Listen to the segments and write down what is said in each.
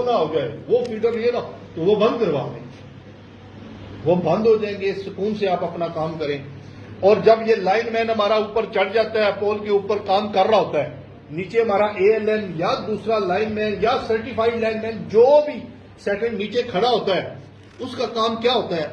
وہ نہ ہو جائے، وہ فیڈر یہ نہ، تو وہ بند کروا دیں، وہ بند ہو جائیں گے، سکون سے آپ اپنا کام کریں۔ اور جب یہ لائن مین ہمارا اوپر چڑھ جاتا ہے، پول کے اوپر کام کر رہا ہوتا ہے، نیچے ہمارا اے ایل این یا دوسرا لائن مین یا سرٹیفائڈ لائن مین جو بھی سیکنڈ نیچے کھڑا ہوتا ہے، اس کا کام کیا ہوتا ہے؟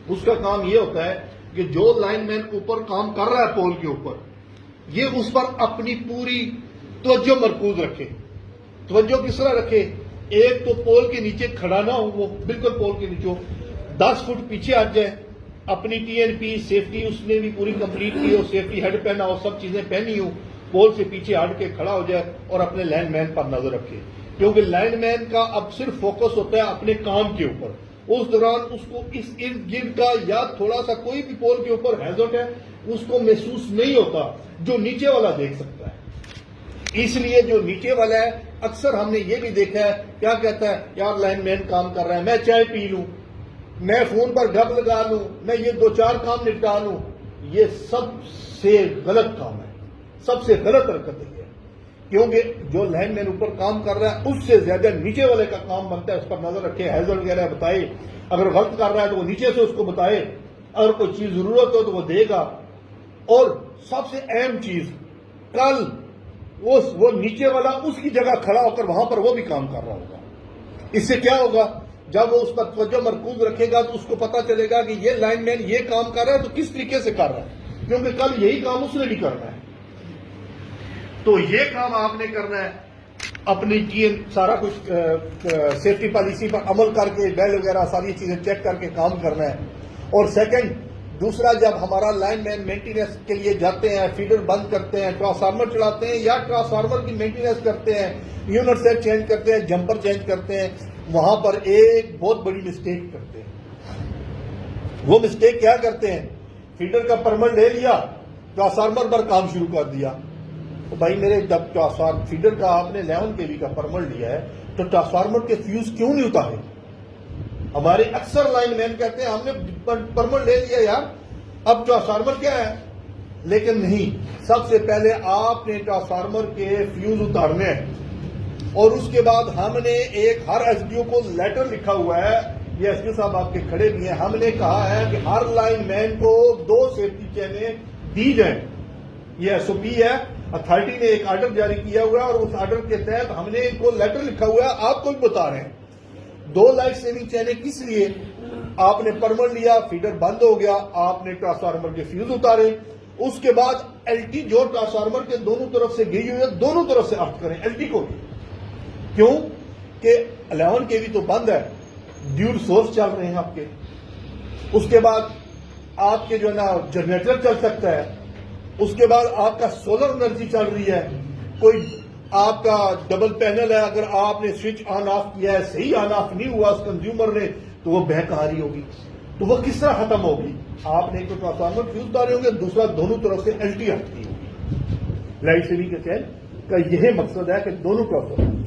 اس کا کام یہ ہوتا ہے کہ جو لائن مین اوپر کام کر رہا ہے پول کے اوپر، یہ اس پر اپنی پوری توجہ مرکوز رکھے۔ توجہ کس طرح رکھے؟ ایک تو پول کے نیچے کھڑا نہ ہو، وہ بالکل پول کے نیچے ہو، 10 فٹ پیچھے ہٹ جائے، اپنی ٹی این پی سیفٹی اس نے بھی پوری کمپلیٹ کی ہو، سیفٹی ہیڈ پہنا ہو، سب چیزیں پہنی ہو، پول سے پیچھے ہٹ کے کھڑا ہو جائے اور اپنے لائن مین پر نظر رکھے، کیونکہ لائن مین کا اب صرف فوکس ہوتا ہے اپنے کام کے اوپر۔ اس دوران اس کو اس ارد گرد کا یا تھوڑا سا کوئی بھی پول کے اوپر ہیزرڈ ہے اس کو محسوس نہیں ہوتا، جو نیچے والا دیکھ سکتا ہے۔ اس لیے جو نیچے والا ہے، اکثر ہم نے یہ بھی دیکھا ہے، کیا کہتا ہے، یار لائن مین کام کر رہا ہے، میں چائے پی لوں، میں فون پر گپ لگا لوں، میں یہ 2-4 کام نپٹا لوں۔ یہ سب سے غلط کام ہے، سب سے غلط حرکت ہے، کیونکہ جو لائن مین اوپر کام کر رہا ہے اس سے زیادہ نیچے والے کا کام بنتا ہے اس پر نظر رکھے، ہیزل وغیرہ بتائے، اگر غلط کر رہا ہے تو وہ نیچے سے اس کو بتائے، اگر کوئی چیز ضرورت ہو تو وہ دے گا۔ اور سب سے اہم چیز، کل وہ نیچے والا اس کی جگہ کھڑا ہو کر وہاں پر وہ بھی کام کر رہا ہوگا۔ اس سے کیا ہوگا؟ جب وہ اس پر توجہ مرکوز رکھے گا تو اس کو پتا چلے گا کہ یہ لائن مین یہ کام کر رہا ہے تو کس طریقے سے کر رہا ہے، کیونکہ کل یہی کام اس نے بھی کرنا ہے۔ تو یہ کام آپ نے کرنا ہے، اپنی سارا کچھ سیفٹی پالیسی پر عمل کر کے، بیل وغیرہ ساری چیزیں چیک کر کے کام کرنا ہے۔ اور سیکنڈ، دوسرا، جب ہمارا لائن مین مینٹیننس کے لیے جاتے ہیں، فیڈر بند کرتے ہیں، ٹرانسفارمر چلاتے ہیں یا ٹرانسفارمر کی مینٹیننس کرتے ہیں، یونٹ سیٹ چینج کرتے ہیں، جمپر چینج کرتے ہیں، وہاں پر ایک بہت بڑی مسٹیک کرتے ہیں۔ وہ مسٹیک کیا کرتے ہیں؟ فیڈر کا پرمٹ لے لیا، ٹرانسفارمر پر کام شروع کر دیا۔ تو بھائی میرے، جب فیڈر کا آپ نے 11 kV کا پرمٹ لیا ہے تو ٹرانسفارمر کے فیوز کیوں نہیں اتارے؟ ہمارے اکثر لائن مین کہتے ہیں ہم نے پرمٹ لے لیا یار، اب ٹرانسفارمر کیا ہے؟ لیکن نہیں، سب سے پہلے آپ نے ٹرانسفارمر کے فیوز اتارنے ہیں، اور اس کے بعد ہم نے ایک ہر ایس ڈی او کو لیٹر لکھا ہوا ہے، یہ ایس ڈی او صاحب آپ کے کھڑے بھی ہیں، ہم نے کہا ہے کہ ہر لائن مین کو 2 سیفٹی چینیں دی جائیں۔ یہ ایس او پی ہے، اتھارٹی نے ایک آرڈر جاری کیا ہوا ہے، اور اس آرڈر کے تحت ہم نے ان کو لیٹر لکھا ہوا ہے، آپ کو بھی بتا رہے ہیں۔ 2 لائف سیونگ چینیں کس لیے؟ آپ نے پرمٹ لیا، فیڈر بند ہو گیا، آپ نے ٹرانسفارمر کے فیوز اتارے، اس کے بعد ایل ٹی جو ٹرانسفارمر کے دونوں طرف سے گئی ہوئی ہے دونوں طرف سے ارتھ کریں ایل ٹی کو بھی، کیوں کہ 11 kV تو بند ہے، ڈیوڈ سورس چل رہے ہیں آپ کے، اس کے بعد آپ کے جو ہے نا جنریٹر چل سکتا ہے، اس کے بعد آپ کا سولر انرجی چل رہی ہے، کوئی آپ کا ڈبل پینل ہے، اگر آپ نے سوئچ آن آف کیا ہے، صحیح آن آف نہیں ہوا اس کنزیومر نے، تو وہ بہک آ رہی ہوگی، تو وہ کس طرح ختم ہوگی؟ آپ نے ایک تو ٹرانسفارمر فیوز اتارے ہوں گے، دوسرا دونوں طرف سے ایل ٹی ہٹتی ہوگی۔ لائٹ سیونگ کے چین کا یہی مقصد ہے کہ دونوں ٹرانسفارمر،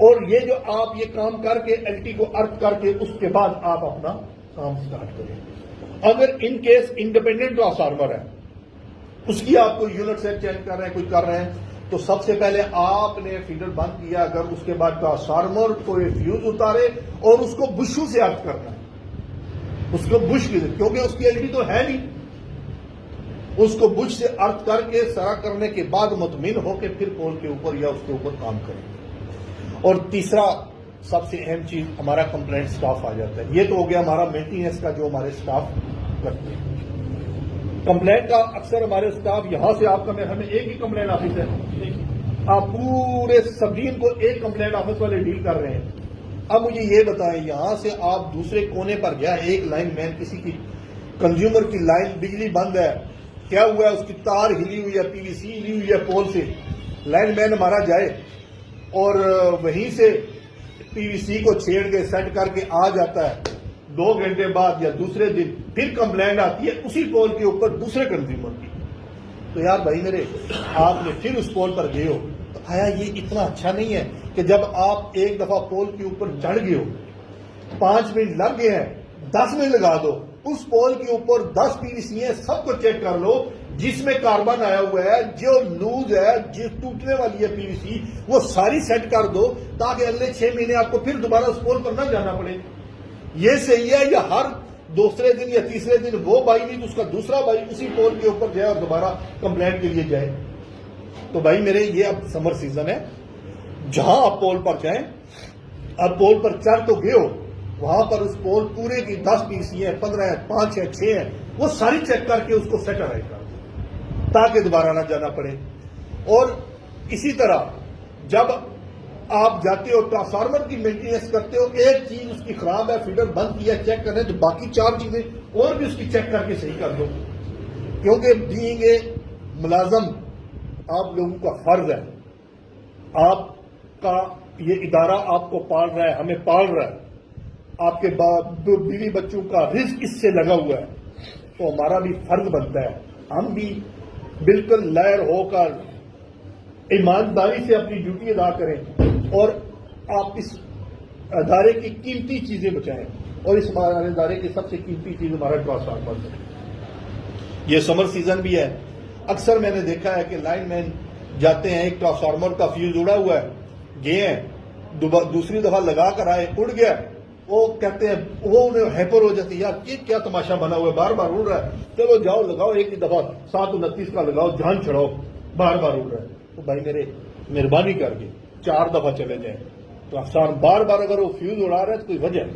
اور یہ جو آپ یہ کام کر کے ایل ٹی کو ارتھ کر کے اس کے بعد آپ اپنا کام سٹارٹ کریں۔ اگر ان کیس انڈیپینڈنٹ ٹرانسفارمر ہے، اس کی آپ کو یونٹ سیٹ چینج کر رہے ہیں، کچھ کر رہے ہیں، تو سب سے پہلے آپ نے فیڈر بند کیا، اگر اس کے بعد ٹرانسفارمر کو فیوز اتارے اور اس کو بشوں سے ارتھ کرنا ہے، اس کو بش کی، کیونکہ اس کی ایل ڈی تو ہے نہیں، اس کو بش سے ارتھ کر کے سرا کرنے کے بعد مطمئن ہو کے پھر پول کے اوپر یا اس کے اوپر کام کریں۔ اور تیسرا سب سے اہم چیز، ہمارا کمپلینٹ سٹاف آ جاتا ہے۔ یہ تو ہو گیا ہمارا مینٹیننس کا جو ہمارے سٹاف کرتے ہیں۔ کمپلینٹ کا اکثر ہمارے سٹاف یہاں سے آپ کا ہمیں ایک ہی کمپلینٹ آفس ہے، آپ پورے سب ڈین کو ایک کمپلینٹ آفس والے ڈیل کر رہے ہیں۔ اب مجھے یہ بتائیں، یہاں سے آپ دوسرے کونے پر گیا، ایک لائن مین کسی کی کنزیومر کی لائن بجلی بند ہے، کیا ہوا ہے، اس کی تار ہلی ہوئی ہے، پی وی سی ہلی ہوئی ہے پول سے، لائن مین ہمارا جائے اور وہیں سے پی وی سی کو چھیڑ کے سیٹ کر کے آ جاتا ہے، 2 گھنٹے بعد یا دوسرے دن پھر کمپلینٹ آتی ہے اسی پول کے اوپر دوسرے کنزیومر کی، تو یار بھائی میرے، آپ نے پھر اس پول پر گئے ہو، تو آیا یہ اتنا اچھا نہیں ہے کہ جب آپ ایک دفعہ پول کے اوپر چڑھ گئے ہو، 5 منٹ لگ گئے ہیں، 10 منٹ لگا دو، اس پول کے اوپر 10 PVC ہیں، سب کو چیک کر لو، جس میں کاربن آیا ہوا ہے، جو لوز ہے، جس ٹوٹنے والی ہے PVC، وہ ساری سیٹ کر دو تاکہ اگلے 6 مہینے آپ کو پھر دوبارہ اس پول پر نہ جانا پڑے۔ یہ صحیح ہے، یا ہر دوسرے دن یا تیسرے دن وہ بھائی نہیں تو اس کا دوسرا بھائی اسی پول کے اوپر جائے اور دوبارہ کمپلینٹ کے لیے جائے؟ تو بھائی میرے یہ اب سمر سیزن ہے، جہاں آپ پول پر جائیں، اب پول پر چڑھ تو گئے ہو، وہاں پر اس پول پورے کی 10 PVC ہیں، 15 ہیں، 5 ہیں، 6 ہیں، وہ ساری چیک کر کے اس کو سیٹلائٹ کر دو تاکہ دوبارہ نہ جانا پڑے۔ اور اسی طرح جب آپ جاتے ہو ٹرانسفارمر کی مینٹیننس کرتے ہو، ایک چیز اس کی خراب ہے، فیڈر بند کیا چیک کرنے، تو باقی 4 چیزیں اور بھی اس کی چیک کر کے صحیح کر دو، کیونکہ بینگ اے ملازم آپ لوگوں کا فرض ہے، آپ کا یہ ادارہ آپ کو پال رہا ہے، ہمیں پال رہا ہے، آپ کے بیوی بچوں کا رزق اس سے لگا ہوا ہے، تو ہمارا بھی فرض بنتا ہے ہم بھی بالکل لائر ہو کر ایمانداری سے اپنی ڈیوٹی ادا کریں اور آپ اس ادارے کی قیمتی چیزیں بچائیں، اور اس ادارے کی سب سے قیمتی چیز ہمارا ٹرانسفارمر ہے۔ یہ سمر سیزن بھی ہے، اکثر میں نے دیکھا ہے کہ لائن مین جاتے ہیں، ایک ٹرانسفارمر کا فیوز اڑا ہوا ہے، گئے ہیں، دوسری دفعہ لگا کر آئے، اڑ گیا، وہ کہتے ہیں، وہ انہیں ہیپر ہو جاتی ہے، یار یہ کیا تماشا بنا ہوا ہے، بار بار اڑ رہا ہے، چلو جاؤ لگاؤ ایک ہی دفعہ 729 کا لگاؤ، جان چھڑاؤ، بار بار اڑ رہا ہے۔ تو بھائی میرے مہربانی کر کے 4 دفعہ چلے جائیں، تو بار بار اگر وہ فیوز اڑا رہا ہے تو کوئی وجہ ہے،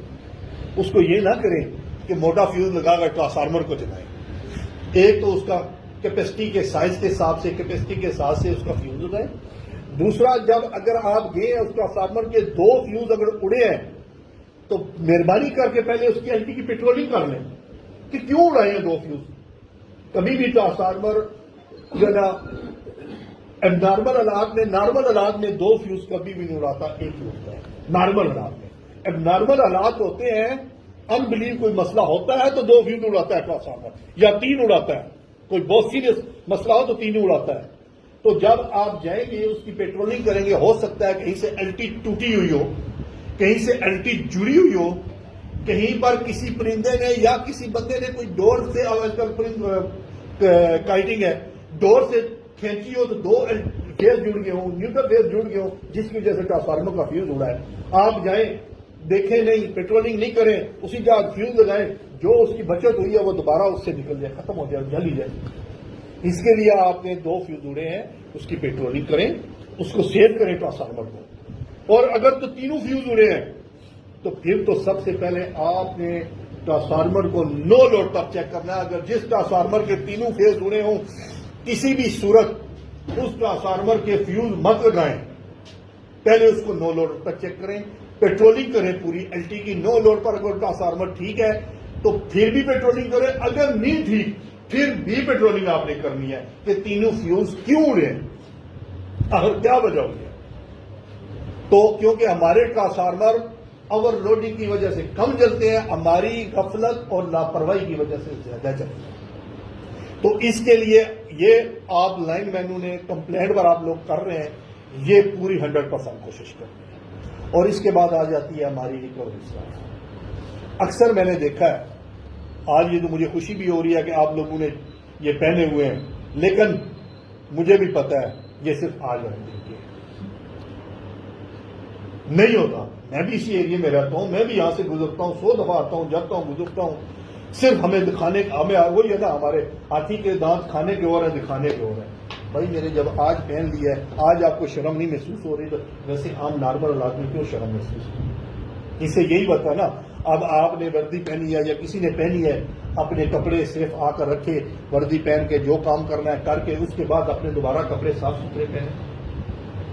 اس کو یہ نہ کریں کہ موٹا فیوز لگا کر ٹرانسفارمر کو جلائیں۔ ایک تو اس کا کیپیسٹی کے سائز کے حساب سے، کیپیسٹی کے حساب سے اس کا فیوز لگائیں۔ دوسرا، جب اگر آپ گئے ہیں اس ٹرانسفارمر کے 2 فیوز اگر اڑے ہیں تو مہربانی کر کے پہلے اس کی LT کی پیٹرولنگ کر لیں کہ کیوں اڑائے ہیں 2 فیوز۔ کبھی بھی ٹرانسفارمر جو ہے نا نارمل حالات میں 2 فیوز کبھی بھی نہیں اڑاتا، ایک ہی ہوتا ہے نارمل حالات میں۔ اب نارمل حالات ہوتے ہیں، ان بلیو کوئی مسئلہ ہوتا ہے تو 2 فیوز اڑاتا ہے ٹرانسفارمر، یا 3 اڑاتا ہے، کوئی بہت سیریس مسئلہ ہو تو 3 اڑاتا ہے۔ تو جب آپ جائیں گے اس کی پیٹرولنگ کریں گے، ہو سکتا ہے کہیں سے LT ٹوٹی ہوئی ہو، کہیں سے LT جڑی ہوئی ہو، کہیں پر کسی پرندے نے یا کسی بندے نے کوئی ڈور سے، آج کل کائٹنگ ہے، ڈور سے کھینچی ہو تو 2 فیز جڑ گئے ہوں، نیوٹرل فیز جڑ گئے ہوں، جس کی وجہ سے ٹرانسفارمر کا فیوز اڑا ہے۔ آپ جائیں، دیکھیں نہیں، پیٹرولنگ نہیں کریں، اسی جگہ فیوز لگائیں، جو اس کی بچت ہوئی ہے وہ دوبارہ اس سے نکل جائے، ختم ہو جائے، جل ہی جائے۔ اس کے لیے آپ نے 2 فیوز اڑے ہیں، اس کی پیٹرولنگ کریں، اس کو سیو کریں ٹرانسفارمر کو۔ اور اگر تو 3 فیوز اڑے ہیں تو پھر تو سب سے پہلے آپ نے ٹرانسفارمر کو نو لوڈ پر چیک کرنا ہے۔ اگر جس ٹرانسفارمر کے 3 فیز اڑے ہوں، کسی بھی صورت اس ٹرانسفارمر کے فیوز مت لگائیں، پہلے اس کو نو لوڈ پر چیک کریں، پیٹرولنگ کریں پوری LT کی۔ نو لوڈ پر اگر ٹرانسفارمر ٹھیک ہے تو پھر بھی پیٹرولنگ کریں، اگر نہیں ٹھیک پھر بھی پیٹرولنگ آپ نے کرنی ہے کہ 3 فیوز کیوں اڑے ہیں، اگر کیا وجہ ہوئی ہے۔ تو کیونکہ ہمارے ٹرانسفارمر اوور لوڈنگ کی وجہ سے کم جلتے ہیں، ہماری غفلت اور لاپرواہی کی وجہ سے زیادہ چلتے ہیں۔ تو اس کے لیے یہ آپ لائن مینوں نے کمپلینٹ پر آپ لوگ کر رہے ہیں، یہ پوری 100% کوشش کرتے ہیں۔ اور اس کے بعد آ جاتی ہے ہماری ریکوری سلائڈ۔ اکثر میں نے دیکھا ہے، آج یہ تو مجھے خوشی بھی ہو رہی ہے کہ آپ لوگوں نے یہ پہنے ہوئے ہیں، لیکن مجھے بھی پتا ہے یہ صرف آج رہنے کے نہیں ہوتا۔ میں بھی اسی ایریے میں رہتا ہوں، میں بھی یہاں سے گزرتا ہوں، 100 دفعہ آتا ہوں، جاتا ہوں، گزرتا ہوں۔ صرف ہمیں دکھانے، ہمیں وہی ہے نا، ہمارے ہاتھی کے دانت کھانے کے اور ہیں، دکھانے کے اور ہیں۔ بھائی میرے جب آج پہن لیا ہے، آج آپ کو شرم نہیں محسوس ہو رہی، تو ویسے عام نارمل حالات میں کیوں شرم محسوس ہو رہی؟ اس سے یہی بتا ہے نا، اب آپ نے وردی پہنی ہے یا کسی نے پہنی ہے، اپنے کپڑے صرف آ کر رکھے، وردی پہن کے جو کام کرنا ہے کر کے، اس کے بعد اپنے دوبارہ کپڑے صاف ستھرے پہنے۔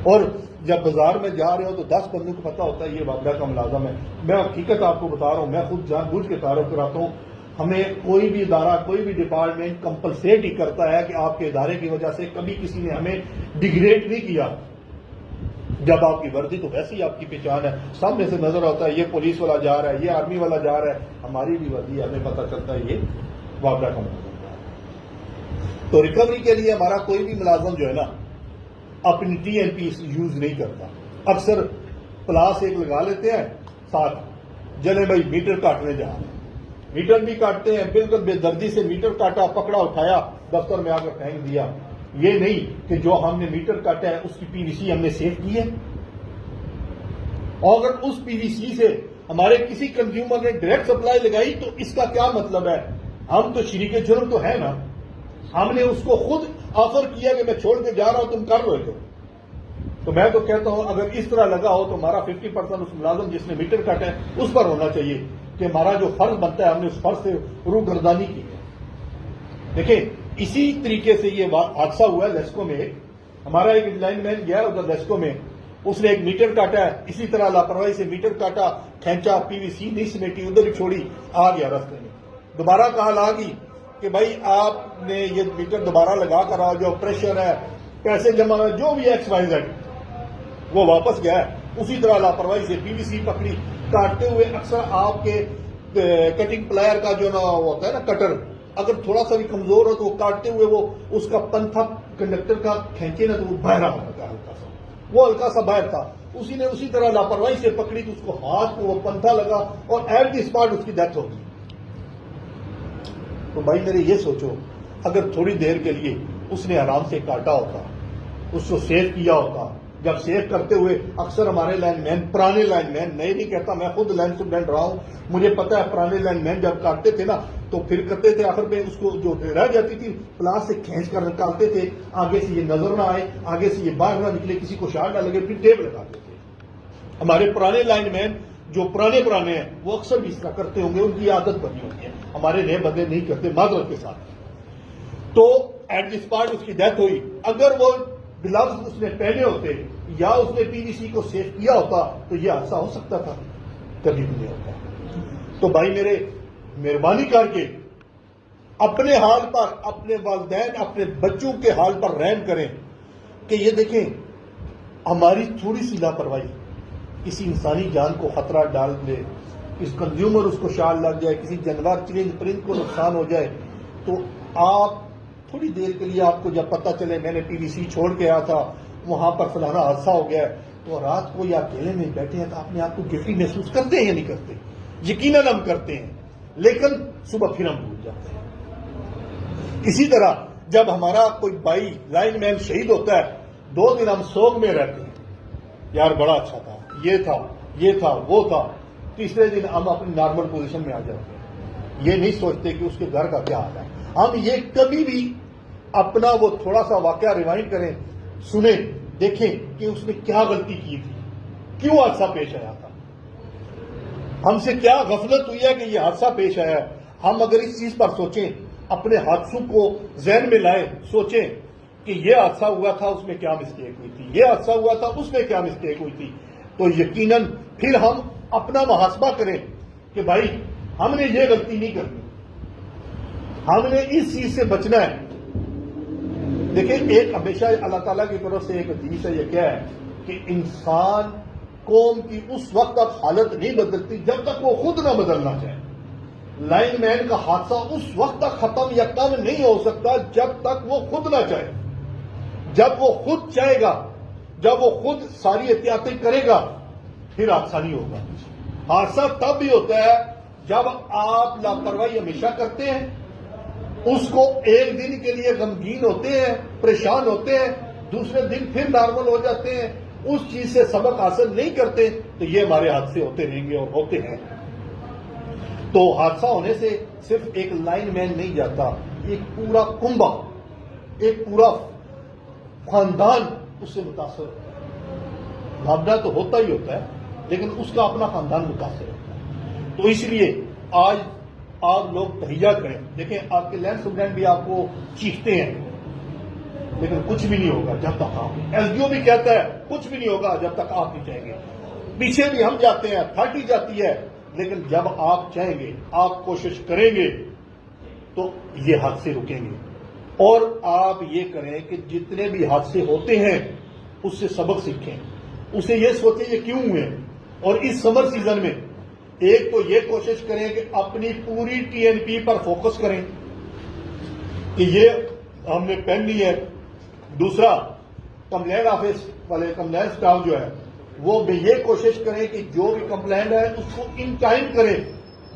اور جب بازار میں جا رہے ہو تو 10 بندوں کو پتا ہوتا ہے یہ وابڈا کا ملازم ہے۔ میں حقیقت آپ کو بتا رہا ہوں، میں خود جان بوجھ کے تعارف کراتا ہوں، ہمیں کوئی بھی ادارہ، کوئی بھی ڈپارٹمنٹ کمپلسیٹ ہی کرتا ہے کہ آپ کے ادارے کی وجہ سے کبھی کسی نے ہمیں ڈیگریڈ نہیں کیا۔ جب آپ کی وردی تو ویسے ہی آپ کی پہچان ہے، سامنے سے نظر آتا ہے یہ پولیس والا جا رہا ہے، یہ آرمی والا جا رہا ہے، ہماری بھی وردی ہے، ہمیں پتہ چلتا ہے یہ وابڈا کا ملازم ہے۔ تو ریکوری کے لیے ہمارا کوئی بھی ملازم جو ہے نا اپنی TNP یوز نہیں کرتا، اکثر پلاس ایک لگا لیتے ہیں ساتھ، جلے بھائی میٹر کاٹنے جا رہے ہیں، میٹر بھی کاٹتے ہیں، بالکل بے دردی سے میٹر کاٹا، پکڑا، اٹھایا، دفتر میں آ کر پھینک دیا. یہ نہیں کہ جو ہم نے میٹر کاٹا ہے اس کی پی وی سی ہم نے سیو کی ہے. اور اگر اس پی وی سی سے ہمارے کسی کنزیومر نے ڈائریکٹ سپلائی لگائی تو اس کا کیا مطلب ہے؟ ہم تو شریک جرم تو ہے نا. ہم نے اس کو خود آفر کیا کہ میں چھوڑ کے جا رہا ہوں، تم کر رہے ہو. تو میں تو کہتا ہوں اگر اس طرح لگا ہو تو ہمارا 50% اس ملازم جس نے میٹر کاٹا ہے اس پر ہونا چاہیے کہ ہمارا جو فرض بنتا ہے ہم نے اس فرض سے روگردانی کی ہے. دیکھیں اسی طریقے سے یہ حادثہ ہوا ہے لیسکو میں. ہمارا ایک لائن مین گیا ادھر لیسکو میں، اس نے ایک میٹر کاٹا ہے، اسی طرح لاپرواہی سے میٹر کاٹا، کھینچا، پی وی سی نہیں سمیٹی، ادھر ہی چھوڑی، آ گیا رستے میں. دوبارہ کال آ گئی کہ بھائی آپ نے یہ میٹر دوبارہ لگا کر آؤ، جو پریشر ہے، پیسے جمع ہے، جو بھی ایکس وائی زیڈ. وہ واپس گیا ہے، اسی طرح لاپرواہی سے پی وی سی پکڑی، کاٹتے ہوئے. اکثر آپ کے کٹنگ پلائر کا جو نا ہوتا ہے نا کٹر، اگر تھوڑا سا بھی کمزور ہو تو وہ کاٹتے ہوئے وہ اس کا پنتھا کنڈکٹر کا کھینچے نا تو وہ باہر آ جاتا ہے ہلکا سا. وہ ہلکا سا باہر تھا، اسی نے اسی طرح لاپرواہی سے پکڑی تو اس کو ہاتھ کو وہ پنتھا لگا اور ایٹ دی اسپاٹ اس کی ڈیتھ ہو گئی. تو بھائی میرے یہ سوچو اگر تھوڑی دیر کے لیے اس نے آرام سے کاٹا ہوتا، اس کو سیو کیا ہوتا. جب سیو کرتے ہوئے اکثر ہمارے لائن مین، پرانے لائن مین، نئے نہیں کہتا، میں خود لائن سپرنٹینڈنٹ رہا ہوں، مجھے پتا ہے پرانے لائن مین جب کاٹتے تھے نا تو پھر کرتے تھے آخر میں اس کو جو رہ جاتی تھی پلاس سے کھینچ کر نکالتے تھے، آگے سے یہ نظر نہ آئے، آگے سے یہ باہر نہ نکلے، کسی کو شارٹ نہ لگے، پھر ٹیپ لگاتے تھے. ہمارے پرانے لائن مین جو پرانے ہیں وہ اکثر بھی اس طرح کرتے ہوں گے، ان کی عادت بنی ہوتی ہے. ہمارے نئے بندے نہیں کرتے معذرت کے ساتھ. تو ایٹ دی اسپاٹ اس کی ڈیتھ ہوئی. اگر وہ گلوز اس نے پہنے ہوتے یا اس نے پی وی سی کو سیو کیا ہوتا تو یہ حادثہ ہو سکتا تھا؟ کبھی بھی نہیں ہوتا. تو بھائی میرے مہربانی کر کے اپنے حال پر، اپنے والدین، اپنے بچوں کے حال پر رحم کریں کہ یہ دیکھیں ہماری تھوڑی سی لاپرواہی کسی انسانی جان کو خطرہ ڈال دے، کسی کنزیومر اس کو شال لگ جائے، کسی جانور چرند پرند کو نقصان ہو جائے. تو آپ تھوڑی دیر کے لیے آپ کو جب پتہ چلے میں نے پی وی سی چھوڑ کے آیا تھا وہاں پر فلانا حادثہ ہو گیا ہے، تو رات کو یا اکیلے میں بیٹھے ہیں تو اپنے آپ کو گلٹی محسوس کرتے ہیں یا نہیں کرتے؟ یقیناً ہم کرتے ہیں، لیکن صبح پھر ہم بھول جاتے ہیں. اسی طرح جب ہمارا کوئی بھائی لائن مین شہید ہوتا ہے 2 دن ہم سوگ میں رہتے ہیں، یار بڑا اچھا تھا، یہ تھا، یہ تھا، وہ تھا. تیسرے دن ہم اپنی نارمل پوزیشن میں آ جاتے ہیں، یہ نہیں سوچتے کہ اس کے گھر کا کیا حال ہے. ہم یہ کبھی بھی اپنا وہ تھوڑا سا واقعہ ریوائنڈ کریں، سنیں، دیکھیں کہ اس نے کیا غلطی کی تھی، کیوں حادثہ پیش آیا تھا، ہم سے کیا غفلت ہوئی ہے کہ یہ حادثہ پیش آیا ہے. ہم اگر اس چیز پر سوچیں، اپنے حادثوں کو ذہن میں لائیں، سوچیں کہ یہ حادثہ ہوا تھا اس میں کیا مسٹیک ہوئی تھی، یہ حادثہ ہوا تھا اس میں کیا مسٹیک ہوئی تھی، تو یقیناً پھر ہم اپنا محاسبہ کریں کہ بھائی ہم نے یہ غلطی نہیں کرنی، ہم نے اس چیز سے بچنا ہے. دیکھیں ایک ہمیشہ اللہ تعالیٰ کی طرف سے ایک حدیث ہے، یہ کیا ہے کہ انسان قوم کی اس وقت تک حالت نہیں بدلتی جب تک وہ خود نہ بدلنا چاہے. لائن مین کا حادثہ اس وقت تک ختم یا کم نہیں ہو سکتا جب تک وہ خود نہ چاہے. جب وہ خود چاہے گا، جب وہ خود ساری احتیاطیں کرے گا، پھر حادثہ نہیں ہوگا. حادثہ تب بھی ہوتا ہے جب آپ لاپرواہی ہمیشہ کرتے ہیں، اس کو ایک دن کے لیے غمگین ہوتے ہیں، پریشان ہوتے ہیں، دوسرے دن پھر نارمل ہو جاتے ہیں، اس چیز سے سبق حاصل نہیں کرتے، تو یہ ہمارے حادثے ہوتے رہیں گے اور ہوتے ہیں. تو حادثہ ہونے سے صرف ایک لائن مین نہیں جاتا، ایک پورا کنبہ، ایک پورا خاندان اس سے متاثر ہوتا ہے. بھاگنا تو ہوتا ہی ہوتا ہے لیکن اس کا اپنا خاندان متاثر ہوتا ہے. تو اس لیے آج آپ لوگ تہیا کریں. دیکھیں آپ کے لینڈ سپرنٹینڈنٹ بھی آپ کو چیختے ہیں لیکن کچھ بھی نہیں ہوگا جب تک آپ، ایس ڈی او بھی کہتا ہے کچھ بھی نہیں ہوگا جب تک آپ نہیں چاہیں گے. پیچھے بھی ہم جاتے ہیں، اتھارٹی جاتی ہے، لیکن جب آپ چاہیں گے، آپ کوشش کریں گے تو یہ حادثے رکیں گے. اور آپ یہ کریں کہ جتنے بھی حادثے ہوتے ہیں اس سے سبق سیکھیں، اسے یہ سوچیں یہ کیوں ہوئے. اور اس سمر سیزن میں ایک تو یہ کوشش کریں کہ اپنی پوری ٹی این پی پر فوکس کریں کہ یہ ہم نے پہننی ہے. دوسرا کمپلینٹ آفس والے کمپلینٹ اسٹاف جو ہے وہ بھی یہ کوشش کریں کہ جو بھی کمپلینٹ ہے اس کو ان ٹائم کریں،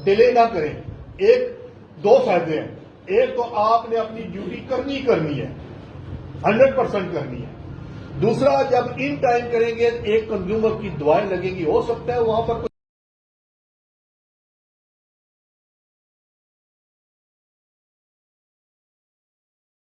ڈیلے نہ کریں. ایک دو فائدے ہیں. ایک تو آپ نے اپنی ڈیوٹی کرنی ہے 100% کرنی ہے. دوسرا جب ان ٹائم کریں گے ایک کنزیومر کی دعائیں لگیں گی، ہو سکتا ہے وہاں پر